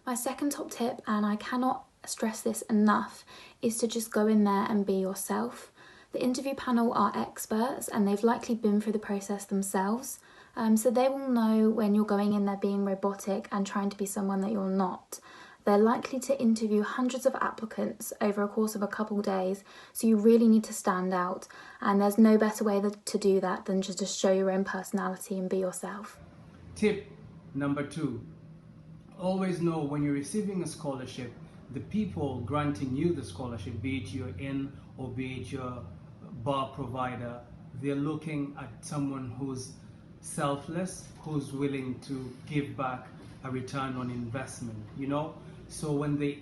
My second top tip, and I cannot stress this enough, is to just go in there and be yourself. The interview panel are experts and they've likely been through the process themselves, so they will know when you're going in there being robotic and trying to be someone that you're not. They're likely to interview hundreds of applicants over a course of a couple days, so you really need to stand out, and there's no better way to do that than just to show your own personality and be yourself. Tip number 2. Always know when you're receiving a scholarship, the people granting you the scholarship, be it your inn or be it your bar provider, they're looking at someone who's selfless, who's willing to give back a return on investment, you know? So when the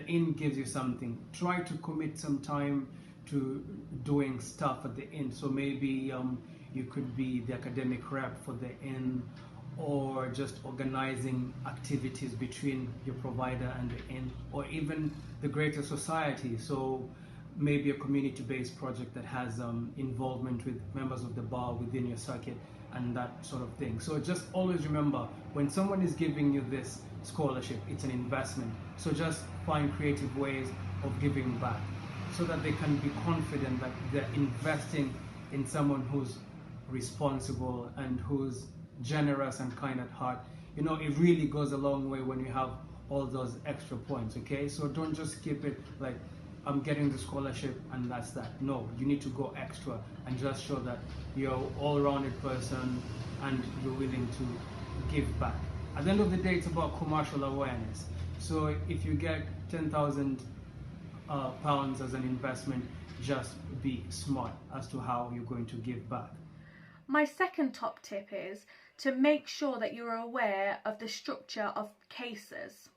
inn gives you something, try to commit some time to doing stuff at the inn. So maybe you could be the academic rep for the inn, or just organizing activities between your provider and the inn, or even the greater society. So maybe a community-based project that has involvement with members of the bar within your circuit and that sort of thing. So just always remember, when someone is giving you this scholarship, it's an investment. So just find creative ways of giving back so that they can be confident that they're investing in someone who's responsible and who's generous and kind at heart. You know, it really goes a long way when you have all those extra points, okay? So don't just keep it like, I'm getting the scholarship and that's that. No, you need to go extra and just show that you're an all-rounded person and you're willing to give back. At the end of the day, it's about commercial awareness. So if you get £10,000 as an investment, just be smart as to how you're going to give back. My second top tip is to make sure that you're aware of the structure of cases.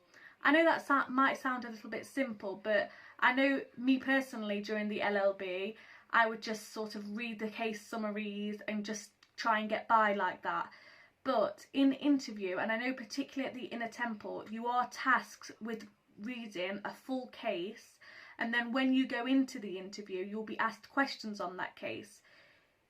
I know that might sound a little bit simple, but I know me personally during the LLB, I would just sort of read the case summaries and just try and get by like that. But in interview, and I know particularly at the Inner Temple, you are tasked with reading a full case, and then when you go into the interview, you'll be asked questions on that case.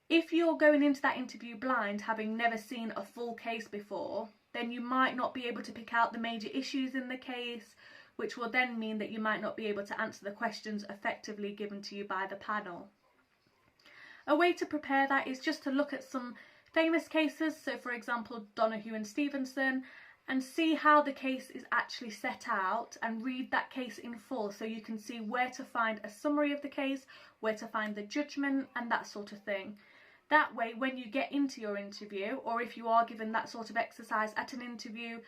If you're going into that interview blind, having never seen a full case before, then you might not be able to pick out the major issues in the case, which will then mean that you might not be able to answer the questions effectively given to you by the panel. A way to prepare that is just to look at some famous cases, so for example Donahue and Stevenson, and see how the case is actually set out and read that case in full so you can see where to find a summary of the case, where to find the judgment and that sort of thing. That way, when you get into your interview, or if you are given that sort of exercise at an interview,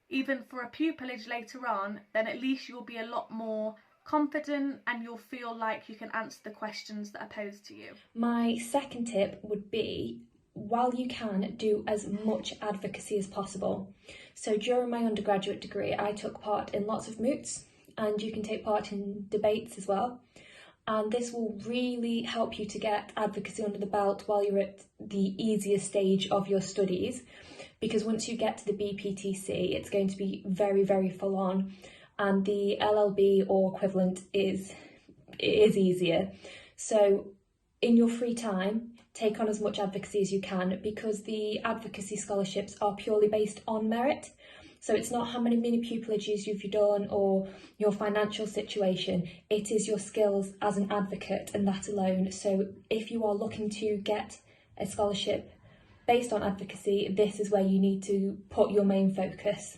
even for a pupillage later on, then at least you'll be a lot more confident and you'll feel like you can answer the questions that are posed to you. My second tip would be, while you can, do as much advocacy as possible. So during my undergraduate degree, I took part in lots of moots, and you can take part in debates as well. And this will really help you to get advocacy under the belt while you're at the easiest stage of your studies, because once you get to the BPTC, it's going to be very, very full on, and the LLB or equivalent is easier. So in your free time, take on as much advocacy as you can, because the advocacy scholarships are purely based on merit. So it's not how many mini pupillages you've done or your financial situation, it is your skills as an advocate and that alone. So if you are looking to get a scholarship based on advocacy, this is where you need to put your main focus.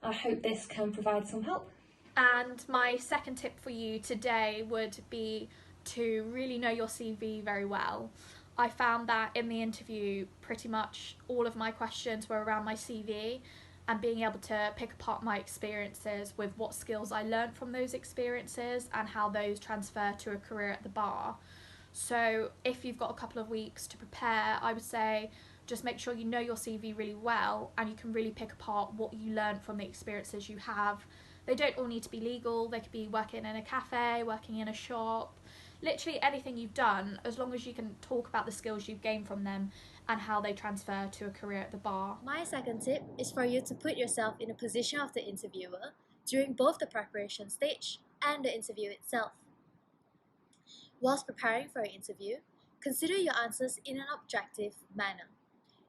I hope this can provide some help. And my second tip for you today would be to really know your CV very well. I found that in the interview, pretty much all of my questions were around my CV and being able to pick apart my experiences with what skills I learned from those experiences and how those transfer to a career at the bar. So if you've got a couple of weeks to prepare, I would say just make sure you know your CV really well and you can really pick apart what you learned from the experiences you have. They don't all need to be legal, they could be working in a cafe, working in a shop, literally anything you've done, as long as you can talk about the skills you've gained from them and how they transfer to a career at the bar. My second tip is for you to put yourself in the position of the interviewer during both the preparation stage and the interview itself. Whilst preparing for an interview, consider your answers in an objective manner.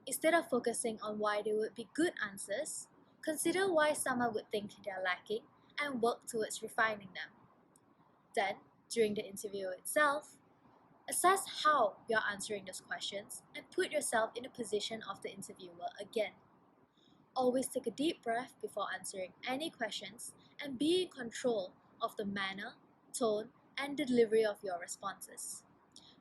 Instead of focusing on why they would be good answers, Consider why someone would think they're lacking and work towards refining them. Then, during the interview itself, assess how you're answering those questions and put yourself in the position of the interviewer again. Always take a deep breath before answering any questions and be in control of the manner, tone, and delivery of your responses.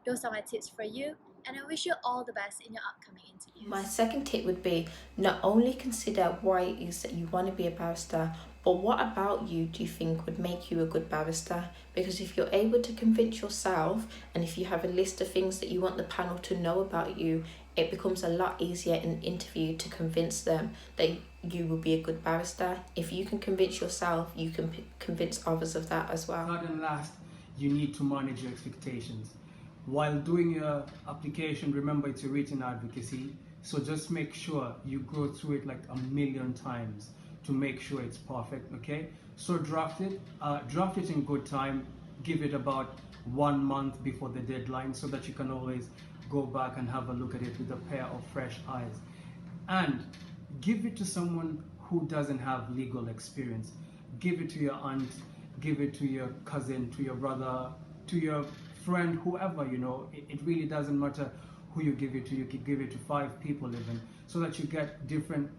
Those are my tips for you, and I wish you all the best in your upcoming interviews. My second tip would be not only consider why it is that you want to be a barrister, but what about you do you think would make you a good barrister? Because if you're able to convince yourself, and if you have a list of things that you want the panel to know about you, it becomes a lot easier in an interview to convince them that you will be a good barrister. If you can convince yourself, you can convince others of that as well. Third and last, you need to manage your expectations. While doing your application, remember it's a written advocacy, so just make sure you go through it like 1,000,000 times to make sure it's perfect, okay? So draft it in good time, give it about 1 month before the deadline so that you can always go back and have a look at it with a pair of fresh eyes. And give it to someone who doesn't have legal experience. Give it to your aunt, give it to your cousin, to your brother, to your friend, whoever, you know. It really doesn't matter who you give it to. You could give it to 5 people even, so that you get different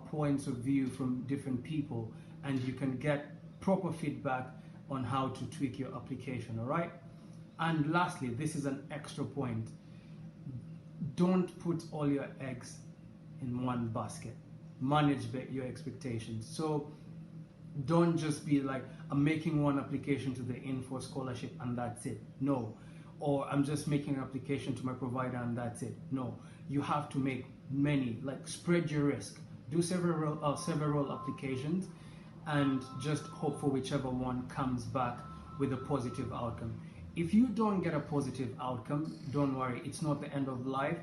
points of view from different people, and you can get proper feedback on how to tweak your application, all right? And lastly, this is an extra point. Don't put all your eggs in one basket. Manage your expectations. So don't just be like, I'm making one application to the Info Scholarship and that's it. No. Or I'm just making an application to my provider and that's it. No. You have to make many, like spread your risk. Do several applications and just hope for whichever one comes back with a positive outcome. If you don't get a positive outcome, don't worry, it's not the end of life.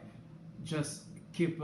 Just keep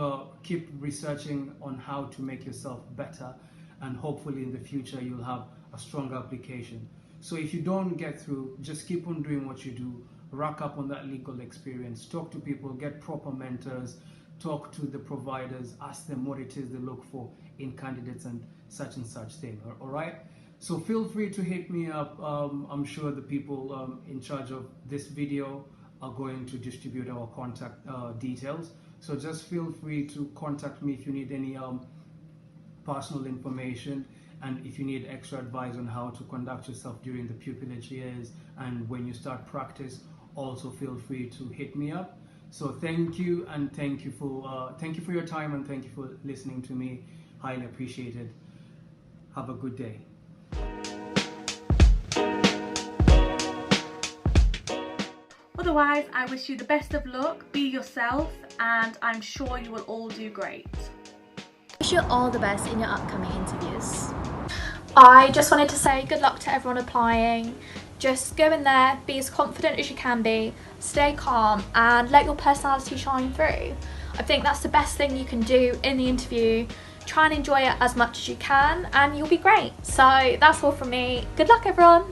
researching on how to make yourself better, and hopefully in the future you'll have a stronger application. So if you don't get through, just keep on doing what you do, rack up on that legal experience, talk to people, get proper mentors, talk to the providers, ask them what it is they look for in candidates and such thing, all right? So feel free to hit me up. I'm sure the people in charge of this video are going to distribute our contact details. So just feel free to contact me if you need any personal information, and if you need extra advice on how to conduct yourself during the pupillage years and when you start practice, also feel free to hit me up. So thank you, and thank you for your time, and thank you for listening to me. Highly appreciated. Have a good day. Otherwise, I wish you the best of luck, be yourself, and I'm sure you will all do great. Wish you all the best in your upcoming interviews. I just wanted to say good luck to everyone applying. Just go in there, be as confident as you can be, stay calm and let your personality shine through. I think that's the best thing you can do in the interview. Try and enjoy it as much as you can and you'll be great. So that's all from me. Good luck everyone.